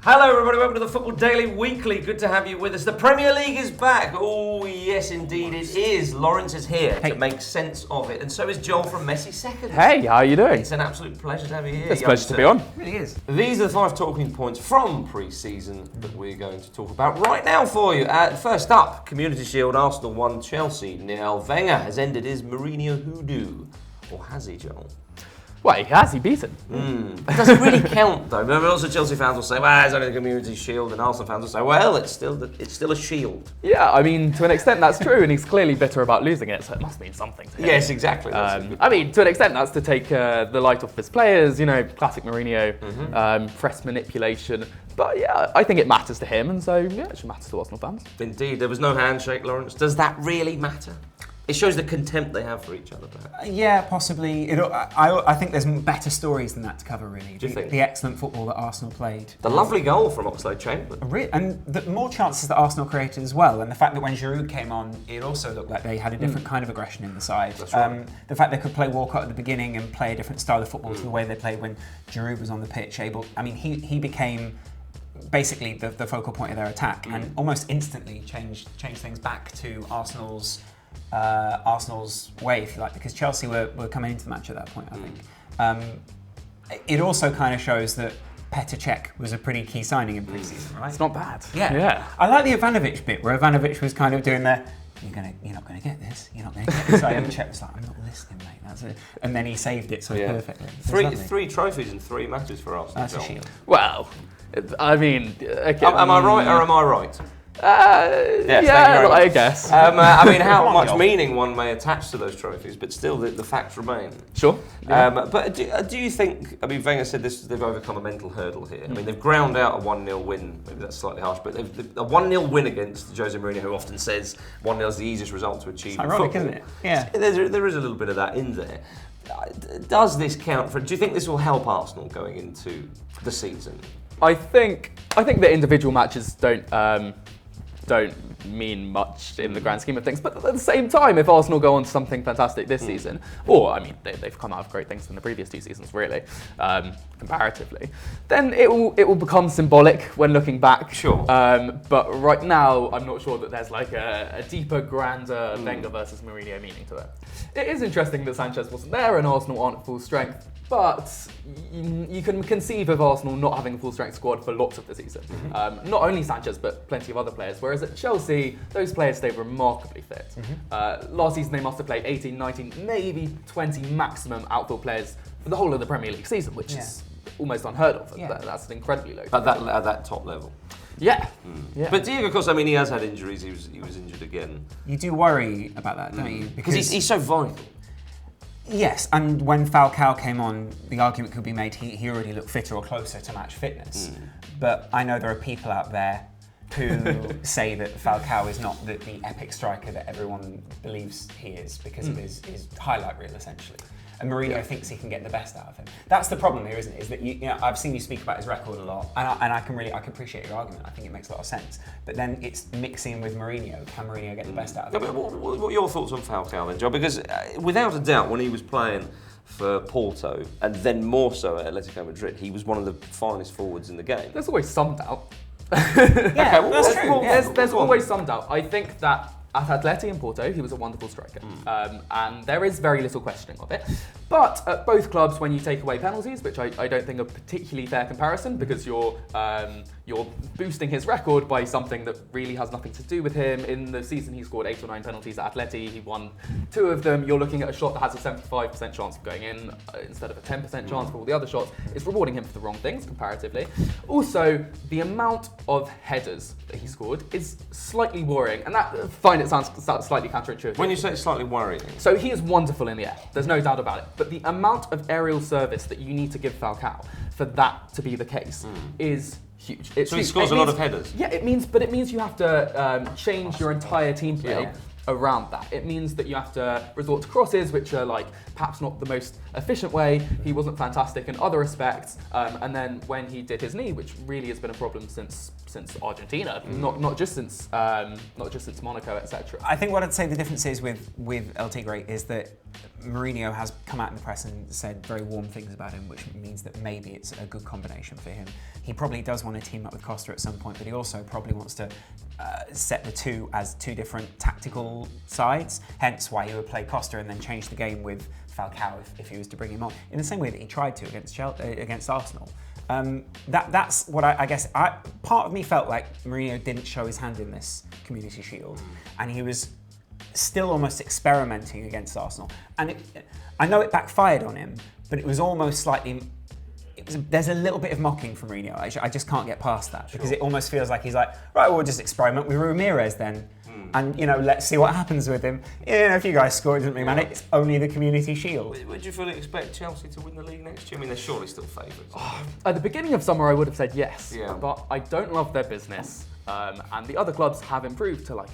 Hello everybody, welcome to the Football Daily Weekly. Good to have you with us. The Premier League is back. Oh yes indeed it is. Laurence is here to make sense of it, and so is Joel from MessiSeconds. Hey, how are you doing? It's an absolute pleasure to have you here. It's a pleasure to be on. It really is. These are the 5 talking points from pre-season that we're going to talk about right now for you. First up, Community Shield, Arsenal 1, Chelsea 0. Wenger has ended his Mourinho hoodoo. Or has he, Joel? Well, he has. He beat him. It doesn't really count, though. But also, Chelsea fans will say, "Well, it's only the Community Shield," and Arsenal fans will say, "Well, it's still a shield." Yeah, I mean, to an extent, that's true, and he's clearly bitter about losing it, so it must mean something to him. Yes, exactly. I mean, to an extent, that's to take the light off his players. You know, classic Mourinho, press manipulation. But yeah, I think it matters to him, and so yeah, it should matter to Arsenal fans. Indeed, there was no handshake, Laurence. Does that really matter? It shows the contempt they have for each other, perhaps. Yeah, possibly. I think there's better stories than that to cover, really. Do you think? The excellent football that Arsenal played. The lovely goal from Oxlade-Chamberlain. And the more chances that Arsenal created as well, and the fact that when Giroud came on, it also looked like they had a different kind of aggression in the side. That's right. The fact they could play Walcott at the beginning and play a different style of football to the way they played when Giroud was on the pitch. He became basically the focal point of their attack and almost instantly changed things back to Arsenal's way, if you like, because Chelsea were coming into the match at that point, I think. It also kind of shows that Petr Cech was a pretty key signing in pre-season, right? It's not bad. Yeah. I like the Ivanovic bit, where Ivanovic was kind of doing the, you're not going to get this, you're not going to get this. So Cech was like, I'm not listening, mate. That's it. And then he saved it perfectly. Three trophies in 3 matches for Arsenal. That's a shield. Well, I mean... Okay, am I right or am I right? Yeah, I guess. How much meaning one may attach to those trophies, but still the facts remain. Sure. Yeah. But do you think, Wenger said they've overcome a mental hurdle here. They've ground out a 1-0 win, maybe that's slightly harsh, but a 1-0 win against Jose Mourinho, who often says 1-0 is the easiest result to achieve in ironic, football. isn't it? Yeah. There is a little bit of that in there. Does this count do you think this will help Arsenal going into the season? I think the individual matches don't mean much in the grand scheme of things, but at the same time, if Arsenal go on to something fantastic this season, or they've come out of great things from the previous 2 seasons, really, comparatively, then it will become symbolic when looking back. Sure. But right now, I'm not sure that there's like a deeper, grander Wenger versus Mourinho meaning to it. It is interesting that Sanchez wasn't there and Arsenal aren't at full strength, but you can conceive of Arsenal not having a full-strength squad for lots of the season. Not only Sanchez, but plenty of other players. Whereas at Chelsea, those players stayed remarkably fit. Last season, they must have played 18, 19, maybe 20 maximum outfield players for the whole of the Premier League season, which is almost unheard of. Yeah. That's an incredibly low. At that top level. Yeah. But Diego, of course, he has had injuries. He was injured again. You do worry about that, don't you? Because he's so vital. Yes, and when Falcao came on, the argument could be made he already looked fitter or closer to match fitness. But I know there are people out there who say that Falcao is not the epic striker that everyone believes he is because of his highlight reel, essentially. And Mourinho thinks he can get the best out of him. That's the problem here, isn't it? Is that I've seen you speak about his record a lot, and I can appreciate your argument. I think it makes a lot of sense. But then it's mixing with Mourinho. Can Mourinho get the best out of him? What are your thoughts on Falcao then, Joe? Because without a doubt, when he was playing for Porto and then more so at Atletico Madrid, he was one of the finest forwards in the game. There's always some doubt. That's true. There's always some doubt. I think that at Atleti and Porto, he was a wonderful striker, and there is very little questioning of it. But at both clubs, when you take away penalties, which I don't think are a particularly fair comparison, because you're boosting his record by something that really has nothing to do with him. In the season, he scored 8 or 9 penalties at Atleti. He won 2 of them. You're looking at a shot that has a 75% chance of going in instead of a 10% chance for all the other shots. It's rewarding him for the wrong things comparatively. Also, the amount of headers that he scored is slightly worrying, and that it sounds slightly counterintuitive. When you say it's slightly worrying, so he is wonderful in the air. There's no doubt about it. But the amount of aerial service that you need to give Falcao for that to be the case is huge. So he scores a lot of headers. Yeah, it means you have to change your entire team play around that. It means that you have to resort to crosses, which are like perhaps not the most efficient way. He wasn't fantastic in other respects, and then when he did his knee, which really has been a problem since Argentina, not just since Monaco, etc. I think what I'd say the difference is with El Tigre is that Mourinho has come out in the press and said very warm things about him, which means that maybe it's a good combination for him. He probably does want to team up with Costa at some point, but he also probably wants to set the two as two different tactical sides, hence why he would play Costa and then change the game with Falcao if he was to bring him on, in the same way that he tried to against Arsenal. That's what I guess. Part of me felt like Mourinho didn't show his hand in this Community Shield, and he was still almost experimenting against Arsenal. And I know it backfired on him, but it was almost slightly. There's a little bit of mocking from Mourinho. I just can't get past that because it almost feels like he's like, right, we'll just experiment with Ramirez then. And, let's see what happens with him. If you guys score, it doesn't really matter. It's only the Community Shield. Would you fully expect Chelsea to win the league next year? I mean, they're surely still favourites. At the beginning of summer, I would have said yes, Yeah. but I don't love their business. And the other clubs have improved to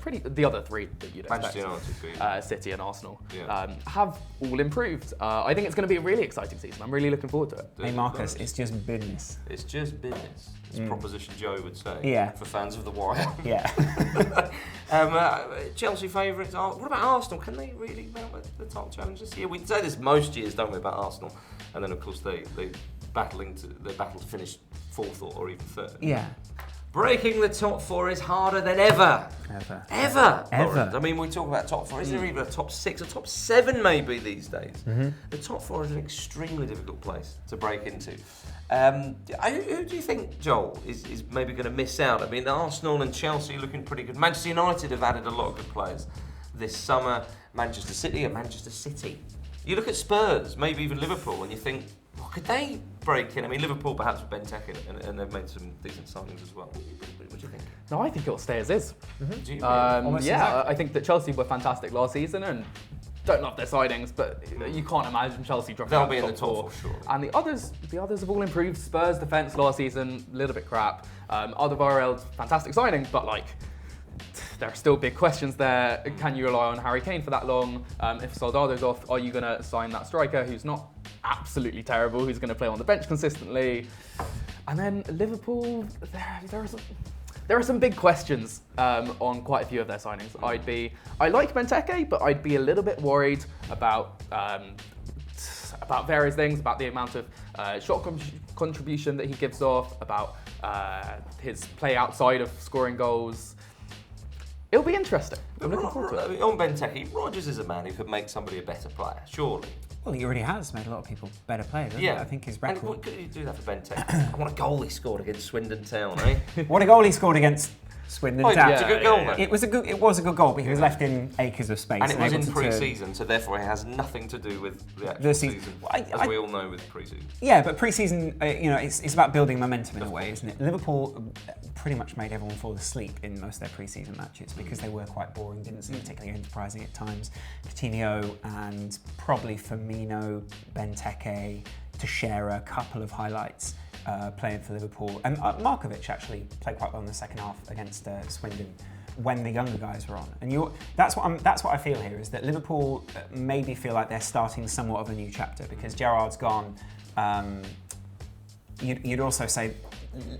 the other three that you'd expect. Manchester United, City and Arsenal Yeah. have all improved. I think it's going to be a really exciting season. I'm really looking forward to it. Hey Marcus, it's just business. It's just business. It's Proposition Joe would say. Yeah. For fans of the Wire. Yeah. Chelsea favourites. What about Arsenal? Can they really mount the top challenge this year? We say this most years, don't we, about Arsenal? And then of course they battle to finish fourth or even third. Yeah. Breaking the top four is harder than ever. Ever. Laurence. I mean, we talk about top four. Is there even a top six, a top seven maybe these days? The top four is an extremely difficult place to break into. Who do you think, Joel, is maybe going to miss out? I mean, Arsenal and Chelsea are looking pretty good. Manchester United have added a lot of good players this summer. Manchester City. You look at Spurs, maybe even Liverpool, and you think, well, could they break in? I mean, Liverpool perhaps with Benteke, and they've made some decent signings as well. What do you think? No, I think it'll stay as is. Do you I think that Chelsea were fantastic last season and don't love their signings, but you can't imagine Chelsea dropping They'll out be in the the top top four, surely. And the others have all improved. Spurs defence last season, a little bit crap. Alderweireld, fantastic signing, but there are still big questions there. Can you rely on Harry Kane for that long? If Soldado's off, are you going to sign that striker who's not absolutely terrible, who's going to play on the bench consistently? And then Liverpool, there are some big questions on quite a few of their signings. I like Benteke, but I'd be a little bit worried about various things, about the amount of shot contribution that he gives off, about his play outside of scoring goals. It'll be interesting. I'm looking forward to it. On Benteke, Rodgers is a man who could make somebody a better player, surely. Well, he already has made a lot of people better players, hasn't he? I think his record. And what could you do that for Benteke? What a goal he scored against Swindon Town, eh? What a goal he scored against Swindon Town. It's a good goal, though. It was a good goal, but he was left in acres of space. And it was in able to pre-season, so therefore it has nothing to do with the actual season, as we all know with pre-season. Yeah, but pre-season, it's about building momentum in a way, isn't it? Liverpool pretty much made everyone fall asleep in most of their pre-season matches because they were quite boring, didn't seem particularly enterprising at times. Coutinho and probably Firmino, Benteke, Teixeira, a couple of highlights playing for Liverpool. And Markovic actually played quite well in the second half against Swindon when the younger guys were on. And that's what I feel here, is that Liverpool maybe feel like they're starting somewhat of a new chapter because Gerrard's gone. You'd also say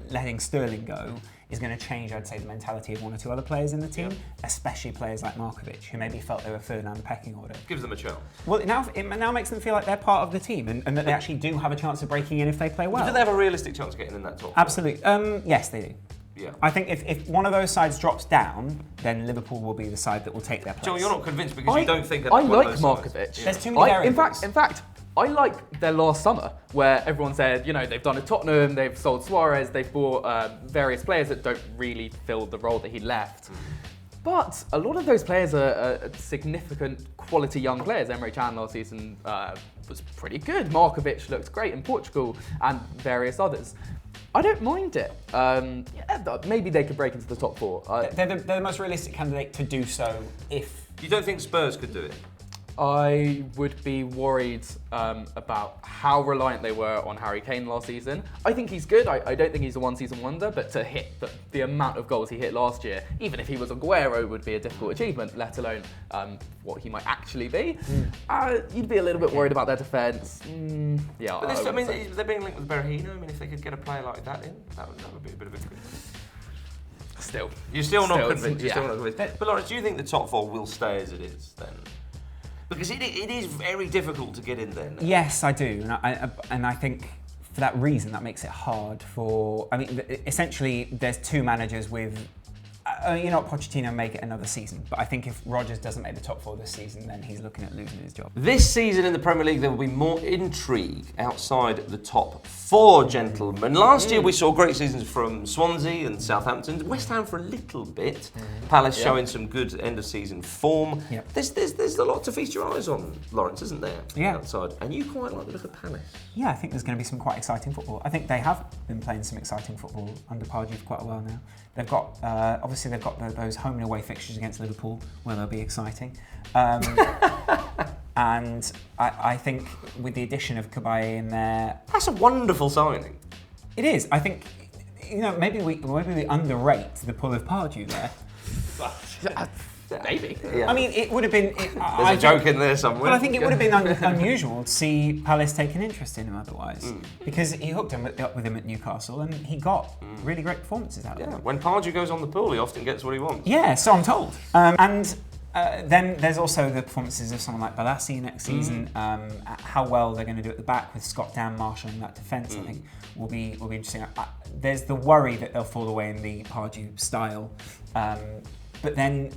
letting Sterling go is going to change, I'd say, the mentality of one or two other players in the team, especially players like Markovic, who maybe felt they were further down the pecking order. Gives them a chance. Well, it now makes them feel like they're part of the team and that they actually do have a chance of breaking in if they play well. Do they have a realistic chance of getting in that top? Absolutely. Yes, they do. Yeah. I think if one of those sides drops down, then Liverpool will be the side that will take their place. Joel, you're not convinced because you don't think... I like Markovic. Yeah. There's too many variables. In fact, I like their last summer, where everyone said, they've done a Tottenham, they've sold Suarez, they've bought various players that don't really fill the role that he left. But a lot of those players are significant quality young players. Emre Can last season was pretty good. Markovic looked great in Portugal and various others. I don't mind it. Maybe they could break into the top four. They're the most realistic candidate to do so if... You don't think Spurs could do it? I would be worried about how reliant they were on Harry Kane last season. I think he's good. I don't think he's a one-season wonder, but to hit the amount of goals he hit last year, even if he was Aguero, would be a difficult achievement, let alone what he might actually be. You'd be a little bit worried about their defence. Yeah, But this, I mean, they're being linked with Berahino. I mean, if they could get a player like that in, that would be a bit of a... Still. You're still not convinced. Yeah. You're still not convinced. But Laurence, do you think the top four will stay as it is then? Because it is very difficult to get in there now. Yes, I do, and I think for that reason that makes it hard for. I mean, essentially, there's two managers with. Pochettino make it another season, but I think if Rodgers doesn't make the top four this season, then he's looking at losing his job. This season in the Premier League, there will be more intrigue outside the top four, gentlemen. Last year, we saw great seasons from Swansea and Southampton. West Ham for a little bit. Palace showing some good end-of-season form. Yep. There's a lot to feast your eyes on, Laurence, isn't there? Yeah. Outside. And you quite like the look of Palace. Yeah, I think there's going to be some quite exciting football. I think they have been playing some exciting football under Pardew for quite a while now. They've got, obviously they've got those home and away fixtures against Liverpool, where they'll be exciting. And I think with the addition of Cabaye in there... That's a wonderful signing. It is. I think, maybe we underrate the pull of Pardew there. Maybe. Yeah. I mean, it would have been... There's a joke in there somewhere. Well, I think it would have been unusual to see Palace take an interest in him otherwise. Because he hooked up with him at Newcastle and he got really great performances out of him. When Pardew goes on the pool, he often gets what he wants. Yeah, so I'm told. Then there's also the performances of someone like Balassi next season. How well they're going to do at the back with Scott Dan Marshall in that defence, I think will be interesting. There's the worry that they'll fall away in the Pardew style. But then...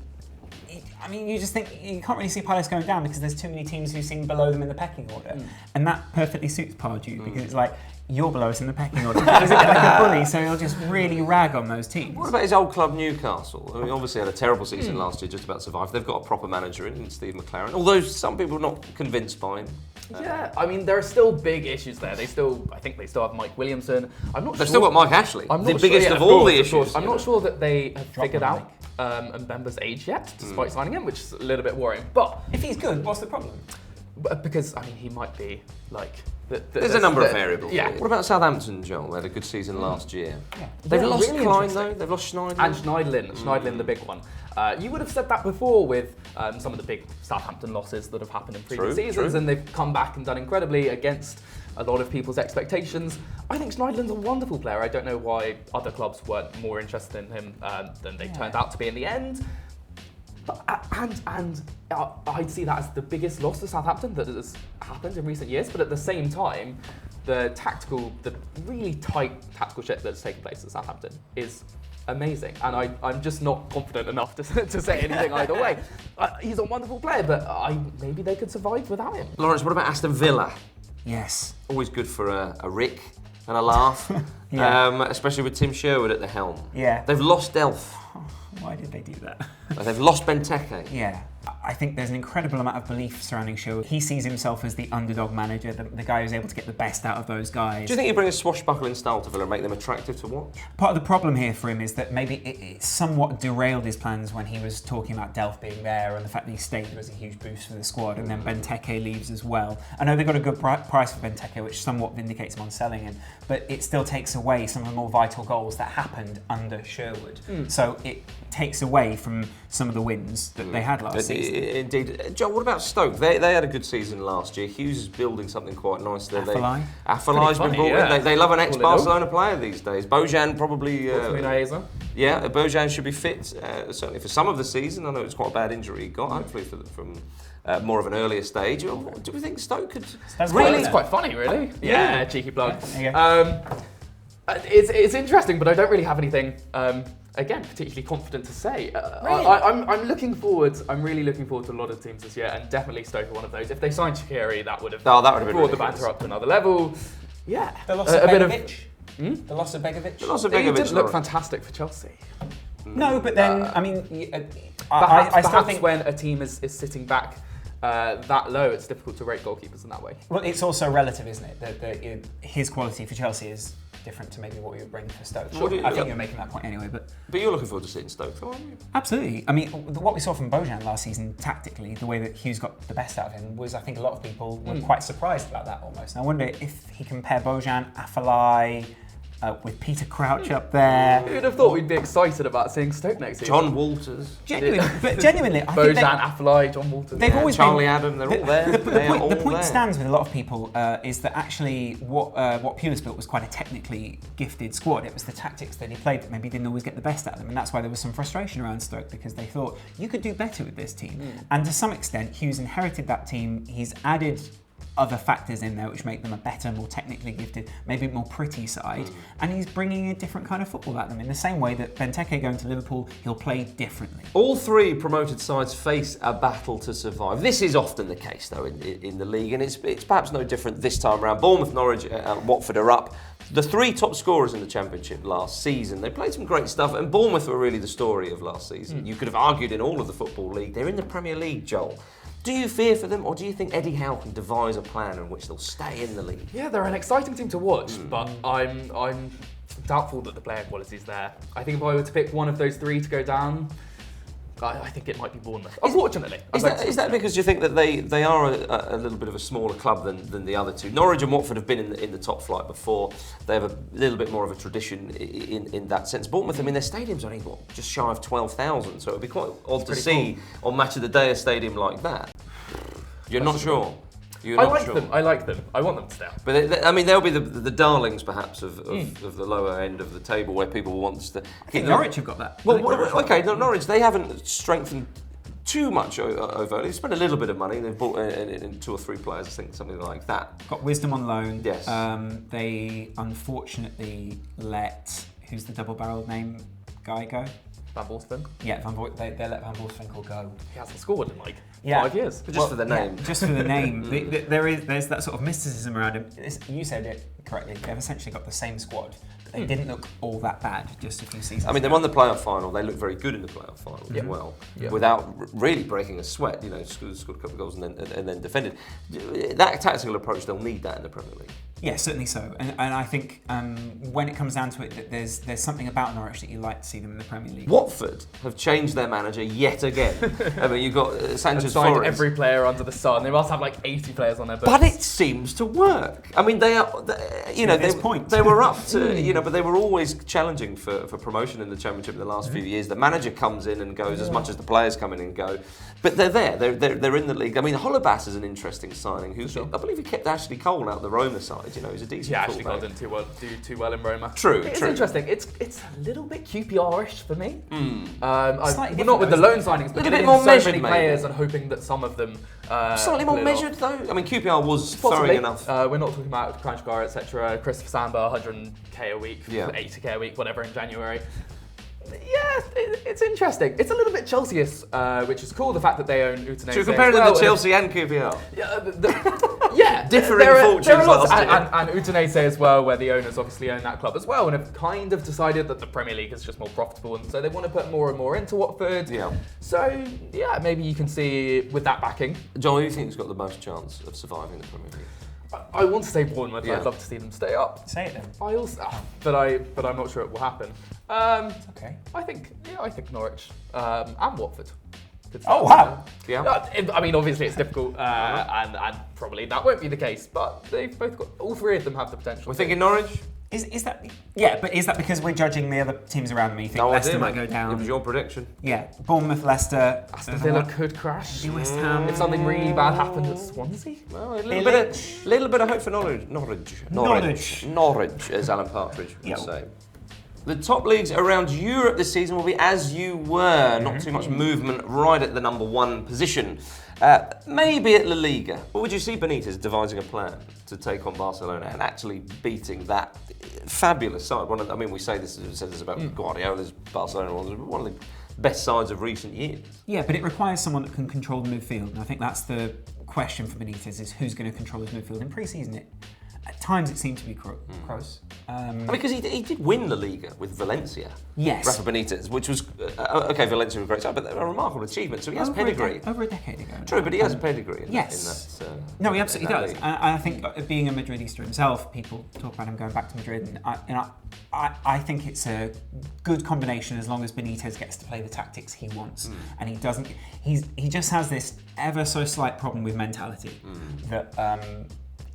I mean, you just think you can't really see Palace going down because there's too many teams who seem below them in the pecking order, and that perfectly suits Pardew because it's like you're below us in the pecking order. He's a bit like a bully, so he'll just really rag on those teams. What about his old club Newcastle? I mean, obviously had a terrible season last year, just about survived. They've got a proper manager in Steve McLaren, although some people are not convinced by him. Yeah, I mean, there are still big issues there. I think they still have Mike Williamson. I'm not. They've still got Mike Ashley, I'm the not biggest sure, of all the issues. I'm not sure that they have figured the out Mbemba's age yet, despite signing him, which is a little bit worrying. But if he's good, what's the problem? Because I mean, he might be like. There's a number of variables. Yeah. What about Southampton, Joel? They had a good season last year. Yeah. They've lost really Klein, interesting. though. They've lost Schneiderlin. And Schneiderlin, the big one. You would have said that before with some of the big Southampton losses that have happened in previous seasons, and they've come back and done incredibly against a lot of people's expectations. I think Schneiderlin's a wonderful player. I don't know why other clubs weren't more interested in him than they turned out to be in the end. But, I'd see that as the biggest loss to Southampton that has happened in recent years. But at the same time, the really tight tactical shit that's taken place at Southampton is amazing. And I'm just not confident enough to say anything either way. He's a wonderful player, but maybe they could survive without him. Laurence, what about Aston Villa? Yes. Always good for a rick and a laugh, especially with Tim Sherwood at the helm. Yeah. They've lost Delph. Why did they do that? They've lost Benteke. Yeah. I think there's an incredible amount of belief surrounding Sherwood. He sees himself as the underdog manager, the guy who's able to get the best out of those guys. Do you think he'd bring a swashbuckling style to Villa and make them attractive to watch? Part of the problem here for him is that maybe it somewhat derailed his plans when he was talking about Delph being there and the fact that he stayed was a huge boost for the squad, and then Benteke leaves as well. I know they got a good price for Benteke, which somewhat vindicates him on selling him, but it still takes away some of the more vital goals that happened under Sherwood. So it takes away from some of the wins that they had last season. Indeed. Joe, what about Stoke? They had a good season last year. Hughes is building something quite nice there. Afellai's been brought in. They love an ex-Barcelona player these days. Bojan probably... Yeah, Bojan should be fit, certainly for some of the season. I know it's quite a bad injury he got, hopefully from more of an earlier stage. Do we think Stoke could... It's quite funny, really. Yeah, cheeky plug. Yeah. It's interesting, but I don't really have anything... again, particularly confident to say. Really? I'm looking forward. I'm really looking forward to a lot of teams this year, and definitely Stoke are one of those. If they signed Shaqiri, that would have brought the banter up to another level. Yeah, The loss of Begovic. The loss of Begovic. The loss of He Begovic didn't look fantastic for Chelsea. No, but then I mean, Perhaps I still think when a team is sitting back that low, it's difficult to rate goalkeepers in that way. Well, it's also relative, isn't it? That his quality for Chelsea is different to maybe what you would bring for Stoke. Sure. I think you're making that point anyway, but you're looking forward to seeing Stoke, aren't you? absolutely. I mean, what we saw from Bojan last season, tactically, the way that Hughes got the best out of him was, I think, a lot of people were quite surprised about that almost. And I wonder if he can pair Bojan, Afellay, with Peter Crouch up there. Who'd have thought we'd be excited about seeing Stoke next season? John Walters. Genuinely, I think Bojan, Afellay, John Walters. they've always Charlie been, Adam, they're all there. The point stands with a lot of people is that actually what Pulis built was quite a technically gifted squad. It was the tactics that he played that maybe didn't always get the best out of them, and that's why there was some frustration around Stoke because they thought you could do better with this team. And to some extent, Hughes inherited that team. He's added other factors in there which make them a better, more technically gifted, maybe more pretty side, and he's bringing a different kind of football at them. In the same way that Benteke going to Liverpool, he'll play differently. All three promoted sides face a battle to survive. This is often the case, though, in the league, and it's perhaps no different this time around. Bournemouth, Norwich, and Watford are up. The three top scorers in the Championship last season. They played some great stuff, and Bournemouth were really the story of last season. You could have argued in all of the Football League. They're in the Premier League, Joel. Do you fear for them, or do you think Eddie Howe can devise a plan in which they'll stay in the league? Yeah, they're an exciting team to watch, but I'm doubtful that the player quality is there. I think if I were to pick one of those three to go down, I think it might be Bournemouth. Unfortunately. Is that because you think that they are a little bit of a smaller club than the other two? Norwich and Watford have been in the top flight before. They have a little bit more of a tradition in that sense. Bournemouth, I mean, their stadium's only, just shy of 12,000, so it would be quite odd to see on Match of the Day a stadium like that. You're not sure? I like them. I want them to stay up. But they'll be the darlings, perhaps, of the lower end of the table where people want to. I think Norwich have got that. Norwich, they haven't strengthened too much overtly. They spent a little bit of money. They've bought in 2 or 3 players, I think, something like that. Got Wisdom on loan. Yes. They unfortunately let, who's the double-barreled name guy go? Van Borsvink? Yeah, they let Van Borsvink go. He hasn't scored in 5 years. Just for the name. Yeah, just for the name. There's that sort of mysticism around him. You said it correctly. They've essentially got the same squad. But they didn't look all that bad just a few seasons I mean, they ago. won the playoff final. They looked very good in the playoff final as well, without really breaking a sweat. Scored a couple of goals and then defended. That tactical approach, they'll need that in the Premier League. Yeah, certainly so. And I think when it comes down to it, that there's something about Norwich that you like to see them in the Premier League. Watford have changed their manager yet again. I mean, you've got Sanchez signed Flores. every player under the sun. They must have like 80 players on their books. But it seems to work. I mean, they were up to, but they were always challenging for promotion in the Championship in the last few years. The manager comes in and goes as much as the players come in and go. But they're there. They're in the league. I mean, Holebas is an interesting signing. I believe he kept Ashley Cole out the Roma side. He's a decent Ashley Cole fullback. didn't do too well in Roma. True. It's interesting. It's a little bit QPR-ish for me. Slightly Not with the loan different, signings, but a little bit getting more so measured, many maybe. players and hoping that some of them Slightly more pull it measured, off. though. I mean, QPR was Possibly. throwing enough. We're not talking about Kranjgar, etc. Christopher Samba, 100k a week, 80k a week, whatever in January. Yeah, it's interesting. It's a little bit Chelsea-ish, which is cool. The fact that they own Udinese. So you're comparing them to Chelsea and QPR? Yeah, Differing fortunes there are lots, last year. and Udinese as well, where the owners obviously own that club as well, and have kind of decided that the Premier League is just more profitable, and so they want to put more and more into Watford. Yeah. So yeah, maybe you can see with that backing. John, who do you think has got the most chance of surviving the Premier League? I want to say Bournemouth. Yeah. I'd love to see them stay up. Say it then. I also, but I'm not sure it will happen. Okay. I think Norwich and Watford. could Oh, start wow. Yeah. I mean, obviously it's difficult, and probably that won't be the case. But they've both got, all three of them have the potential. We're thinking Norwich. Is that? Yeah, but is that because we're judging the other teams around me? You think Leicester might go down? It was your prediction. Yeah, Bournemouth, Leicester, Aston Villa could crash. West Ham. If something really bad happened at Swansea. Well, a little bit of hope for Norwich, as Alan Partridge would say. The top leagues around Europe this season will be as you were. Not too much movement right at the number one position. Maybe at La Liga. But would you see Benitez devising a plan to take on Barcelona and actually beating that fabulous side? We said this about Guardiola's Barcelona, one of the best sides of recent years. Yeah, but it requires someone that can control the midfield. And I think that's the question for Benitez, is who's going to control his midfield. In pre-season, At times it seemed to be close. Because he did win La Liga with Valencia. Yes. Rafa Benitez, which was, okay, Valencia was a great side, but a remarkable achievement. So he has pedigree. Over a decade ago. True, but he has pedigree in yes. that. No, he absolutely does. league. And I think being a Madridista himself, people talk about him going back to Madrid, and I think it's a good combination as long as Benitez gets to play the tactics he wants, and he doesn't. He just has this ever so slight problem with mentality that.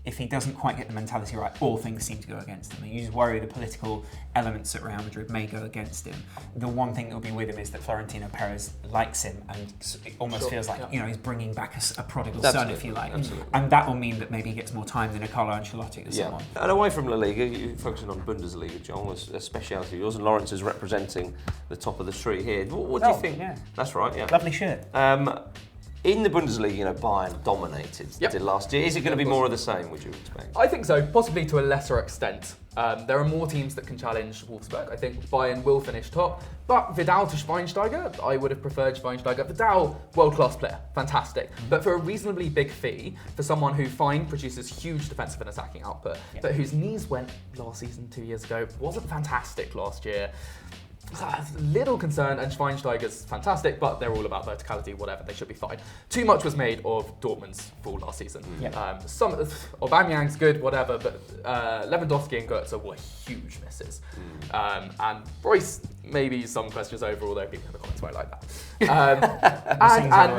If he doesn't quite get the mentality right, all things seem to go against him. And you just worry the political elements at Real Madrid may go against him. The one thing that will be with him is that Florentino Perez likes him, and it almost feels like he's bringing back a prodigal son, if you like. Absolutely. And that will mean that maybe he gets more time than a Carlo Ancelotti or someone. And away from La Liga, you're focusing on Bundesliga, Joel, a speciality of yours, and Laurence is representing the top of the tree here. What do you think? Yeah. That's right, yeah. Lovely shirt. In the Bundesliga, Bayern dominated did last year. Is it going to be more of the same, would you expect? I think so, possibly to a lesser extent. There are more teams that can challenge Wolfsburg. I think Bayern will finish top. But Vidal to Schweinsteiger, I would have preferred Schweinsteiger. Vidal, world-class player, fantastic. But for a reasonably big fee, for someone who produces huge defensive and attacking output, but whose knees went last season, 2 years ago, wasn't fantastic last year. Little concern, and Schweinsteiger's fantastic, but they're all about verticality, whatever, they should be fine. Too much was made of Dortmund's fall last season. Some Aubameyang's good, whatever, but Lewandowski and Götze were huge misses. And Royce, maybe some questions over, although people in the comments won't like that. And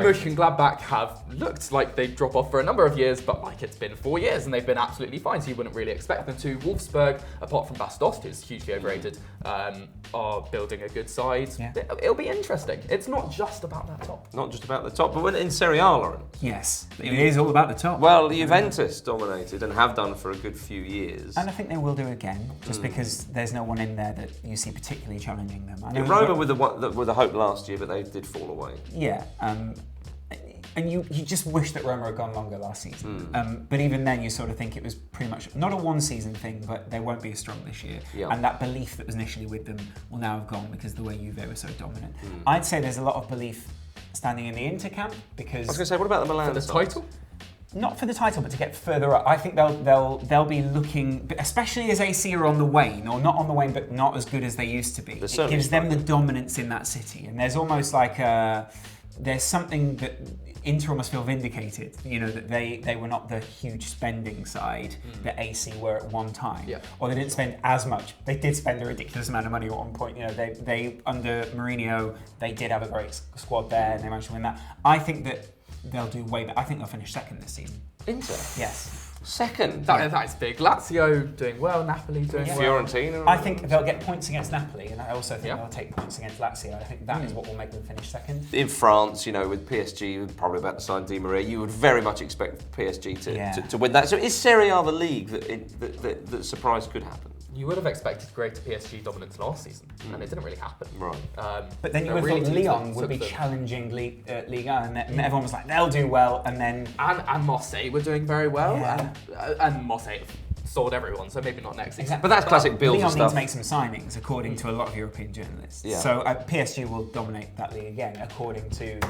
Mönchengladbach have looked like they drop off for a number of years, but like it's been 4 years and they've been absolutely fine, so you wouldn't really expect them to. Wolfsburg, apart from Bas Dost, who's hugely overrated, are building a good side. Yeah. It'll be interesting. It's not just about that top. Not just about the top, but when in Serie A, Laurence. Yes, it is all about the top. Well, Juventus dominated and have done for a good few years. And I think they will do again, just because there's no one in there that you see particularly challenging them. I know Roma with the hope last year, but they did fall away. Yeah, and you just wish that Roma had gone longer last season. But even then, you sort of think it was pretty much not a one-season thing, but they won't be as strong this year. Yeah. And that belief that was initially with them will now have gone because of the way Juve were so dominant. I'd say there's a lot of belief standing in the Inter camp because... I was going to say, what about the Milan For the side? title? Not for the title, but to get further up. I think they'll be looking, especially as AC are on the wane, or not on the wane, but not as good as they used to be. It gives them the dominance in that city, and there's almost like there's something that Inter almost feel vindicated. You know that they were not the huge spending side that AC were at one time, or they didn't spend as much. They did spend a ridiculous amount of money at one point. You know, they under Mourinho they did have a great squad there, and they managed to win that. I think that they'll do way better. I think they'll finish second this season. Inter? Yes. Second? That's big. Lazio doing well, Napoli doing well. Fiorentina? I think they'll get points against Napoli, and I also think they'll take points against Lazio. I think that is what will make them finish second. In France, with PSG probably about to sign Di Maria, you would very much expect PSG to win that. So is Serie A the league that surprise could happen? You would have expected greater PSG dominance last season, and it didn't really happen. Right. But then you would have thought Lyon would be challenging Liga, and everyone was like, they'll do well, and then... And Marseille were doing very well, and Marseille sold everyone, so maybe not next season. Exactly. But that's classic Bielsa Lyon stuff. need to make some signings, according to a lot of European journalists. Yeah. So PSG will dominate that league again, according to...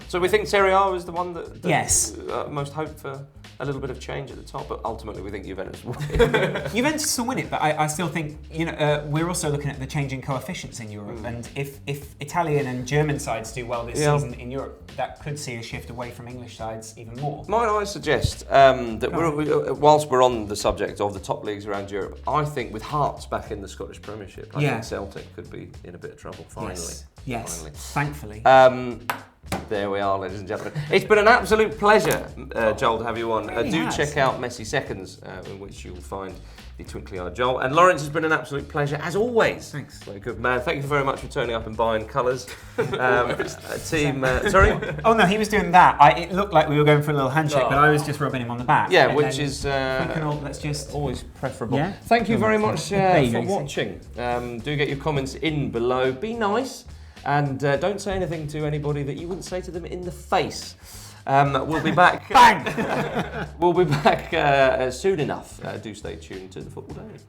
So we think Serie A is the one that Yes. Most hope for a little bit of change at the top, but ultimately we think Juventus will win. Juventus will win it, but I still think we're also looking at the changing coefficients in Europe, and if Italian and German sides do well this season in Europe, that could see a shift away from English sides even more. Might I suggest that whilst we're on the subject of the top leagues around Europe, I think with Hearts back in the Scottish Premiership, I think Celtic could be in a bit of trouble finally. Yes. Finally. Thankfully. There we are, ladies and gentlemen. It's been an absolute pleasure, Joel, to have you on. Really do check out MessiSeconds, in which you'll find the twinkly-eyed Joel. And Laurence, has been an absolute pleasure, as always. Thanks. Very good man. Thank you very much for turning up and buying colours. Sorry? Oh no, he was doing that. It looked like we were going for a little handshake, but I was just rubbing him on the back. Yeah, which is let's just always preferable. Yeah? Thank you very much for watching. Do get your comments in below. Be nice. And don't say anything to anybody that you wouldn't say to them in the face. We'll be back. Bang! We'll be back soon enough. Do stay tuned to the Football Daily.